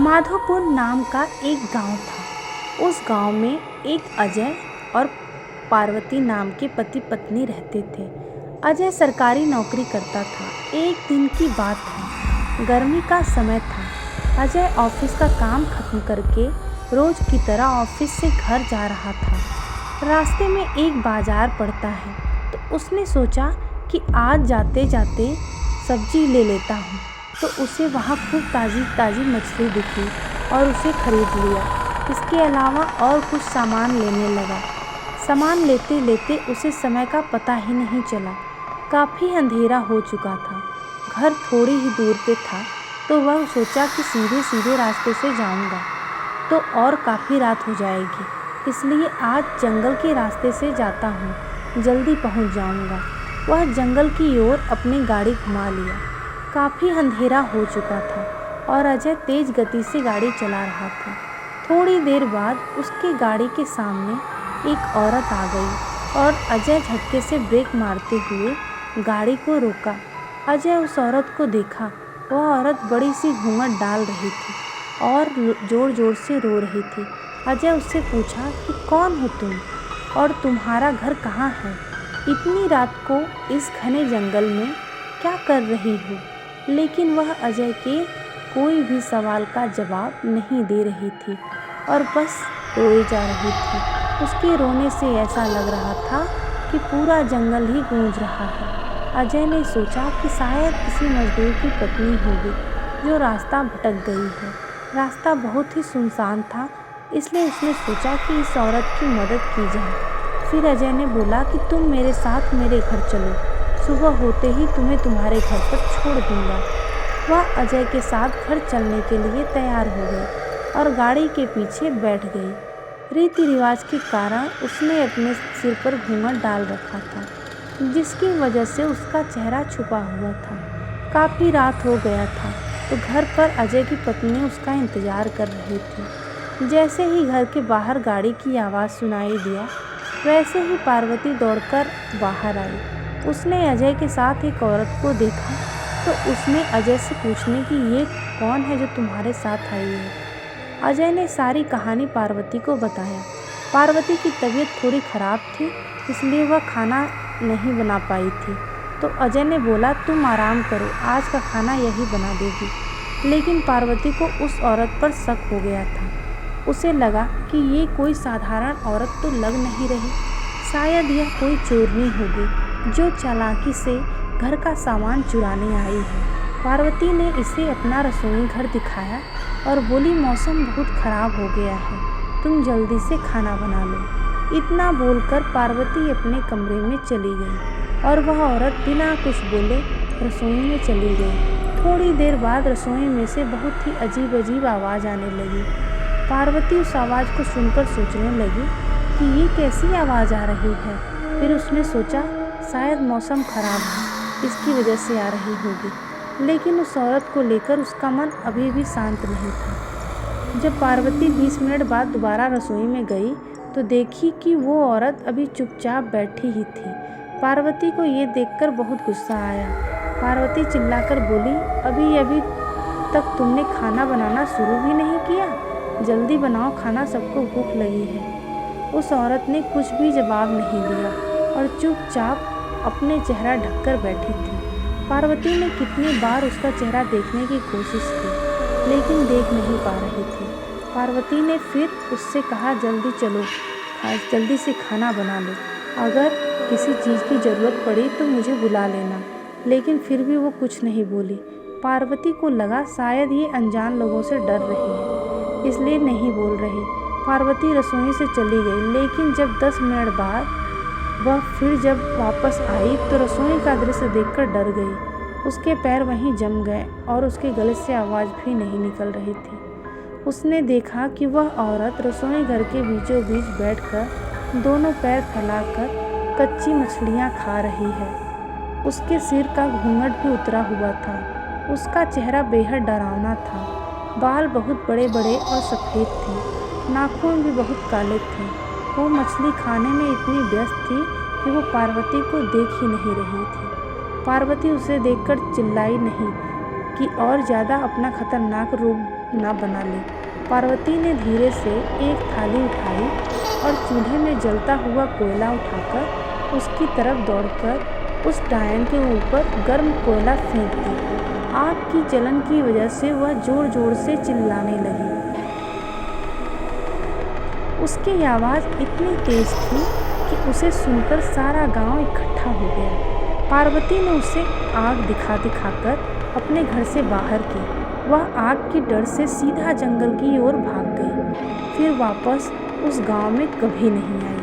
माधोपुर नाम का एक गांव था। उस गांव में एक अजय और पार्वती नाम के पति पत्नी रहते थे। अजय सरकारी नौकरी करता था। एक दिन की बात है, गर्मी का समय था। अजय ऑफिस का काम खत्म करके रोज की तरह ऑफिस से घर जा रहा था। रास्ते में एक बाजार पड़ता है तो उसने सोचा कि आज जाते जाते सब्जी ले लेता हूँ। तो उसे वहाँ खूब ताज़ी ताज़ी मछली दिखी और उसे खरीद लिया। इसके अलावा और कुछ सामान लेने लगा। सामान लेते लेते उसे समय का पता ही नहीं चला। काफ़ी अंधेरा हो चुका था। घर थोड़ी ही दूर पे था तो वह सोचा कि सीधे सीधे रास्ते से जाऊंगा तो और काफ़ी रात हो जाएगी, इसलिए आज जंगल के रास्ते से जाता हूँ, जल्दी पहुँच जाऊंगा। वह जंगल की ओर अपनी गाड़ी घुमा लिया। काफ़ी अंधेरा हो चुका था और अजय तेज गति से गाड़ी चला रहा था। थोड़ी देर बाद उसकी गाड़ी के सामने एक औरत आ गई और अजय झटके से ब्रेक मारते हुए गाड़ी को रोका। अजय उस औरत को देखा। वह औरत बड़ी सी घूंघट डाल रही थी और जोर जोर से रो रही थी। अजय उससे पूछा कि कौन हो तुम और तुम्हारा घर कहाँ है? इतनी रात को इस घने जंगल में क्या कर रही हो? लेकिन वह अजय के कोई भी सवाल का जवाब नहीं दे रही थी और बस रोए जा रही थी। उसके रोने से ऐसा लग रहा था कि पूरा जंगल ही गूंज रहा है। अजय ने सोचा कि शायद किसी मजदूर की पत्नी होगी जो रास्ता भटक गई है। रास्ता बहुत ही सुनसान था, इसलिए उसने सोचा कि इस औरत की मदद की जाए। फिर अजय ने बोला कि तुम मेरे साथ मेरे घर चलो, सुबह होते ही तुम्हें तुम्हारे घर पर छोड़ दूंगा। वह अजय के साथ घर चलने के लिए तैयार हो गई और गाड़ी के पीछे बैठ गई। रीति रिवाज के कारण उसने अपने सिर पर घूंघट डाल रखा था, जिसकी वजह से उसका चेहरा छुपा हुआ था। काफ़ी रात हो गया था तो घर पर अजय की पत्नी उसका इंतजार कर रही थी। जैसे ही घर के बाहर गाड़ी की आवाज़ सुनाई दिया, वैसे ही पार्वती दौड़कर बाहर आई। उसने अजय के साथ एक औरत को देखा तो उसने अजय से पूछने कि ये कौन है जो तुम्हारे साथ आई है। अजय ने सारी कहानी पार्वती को बताया। पार्वती की तबीयत थोड़ी ख़राब थी, इसलिए वह खाना नहीं बना पाई थी। तो अजय ने बोला तुम आराम करो, आज का खाना यही बना देगी। लेकिन पार्वती को उस औरत पर शक हो गया था। उसे लगा कि ये कोई साधारण औरत तो लग नहीं रही, शायद यह कोई चोरनी होगी जो चालाकी से घर का सामान चुराने आई है। पार्वती ने इसे अपना रसोई घर दिखाया और बोली मौसम बहुत ख़राब हो गया है, तुम जल्दी से खाना बना लो। इतना बोलकर पार्वती अपने कमरे में चली गई और वह औरत बिना कुछ बोले रसोई में चली गई। थोड़ी देर बाद रसोई में से बहुत ही अजीब अजीब आवाज़ आने लगी। पार्वती उस आवाज़ को सुनकर सोचने लगी कि ये कैसी आवाज़ आ रही है। फिर उसने सोचा शायद मौसम ख़राब है, इसकी वजह से आ रही होगी। लेकिन उस औरत को लेकर उसका मन अभी भी शांत नहीं था। जब पार्वती 20 मिनट बाद दोबारा रसोई में गई तो देखी कि वो औरत अभी चुपचाप बैठी ही थी। पार्वती को ये देखकर बहुत गुस्सा आया। पार्वती चिल्लाकर बोली अभी अभी तक तुमने खाना बनाना शुरू भी नहीं किया, जल्दी बनाओ खाना, सबको भूख लगी है। उस औरत ने कुछ भी जवाब नहीं दिया और चुपचाप अपने चेहरा ढककर बैठी थी। पार्वती ने कितनी बार उसका चेहरा देखने की कोशिश की लेकिन देख नहीं पा रही थी। पार्वती ने फिर उससे कहा जल्दी चलो, जल्दी से खाना बना लो, अगर किसी चीज़ की ज़रूरत पड़ी तो मुझे बुला लेना। लेकिन फिर भी वो कुछ नहीं बोली। पार्वती को लगा शायद ये अनजान लोगों से डर रही है, इसलिए नहीं बोल रही। पार्वती रसोई से चली गई, लेकिन जब 10 मिनट बाद वह फिर जब वापस आई तो रसोई का दृश्य देखकर डर गई। उसके पैर वहीं जम गए और उसके गले से आवाज़ भी नहीं निकल रही थी। उसने देखा कि वह औरत रसोई घर के बीचों बीच बैठकर दोनों पैर फैलाकर कच्ची मछलियाँ खा रही है। उसके सिर का घूंघट भी उतरा हुआ था। उसका चेहरा बेहद डरावना था। बाल बहुत बड़े बड़े और सफ़ेद थे, नाखून भी बहुत काले थे। वो मछली खाने में इतनी व्यस्त थी कि वो पार्वती को देख ही नहीं रही थी। पार्वती उसे देखकर चिल्लाई नहीं कि और ज़्यादा अपना खतरनाक रूप न बना ले। पार्वती ने धीरे से एक थाली उठाई और चूल्हे में जलता हुआ कोयला उठाकर उसकी तरफ दौड़कर उस डायन के ऊपर गर्म कोयला फेंक दी। आग की जलन की वजह से वह जोर जोर से चिल्लाने लगी। उसकी आवाज़ इतनी तेज थी कि उसे सुनकर सारा गांव इकट्ठा हो गया। पार्वती ने उसे आग दिखा दिखाकर अपने घर से बाहर की। वह आग की डर से सीधा जंगल की ओर भाग गई, फिर वापस उस गांव में कभी नहीं आई।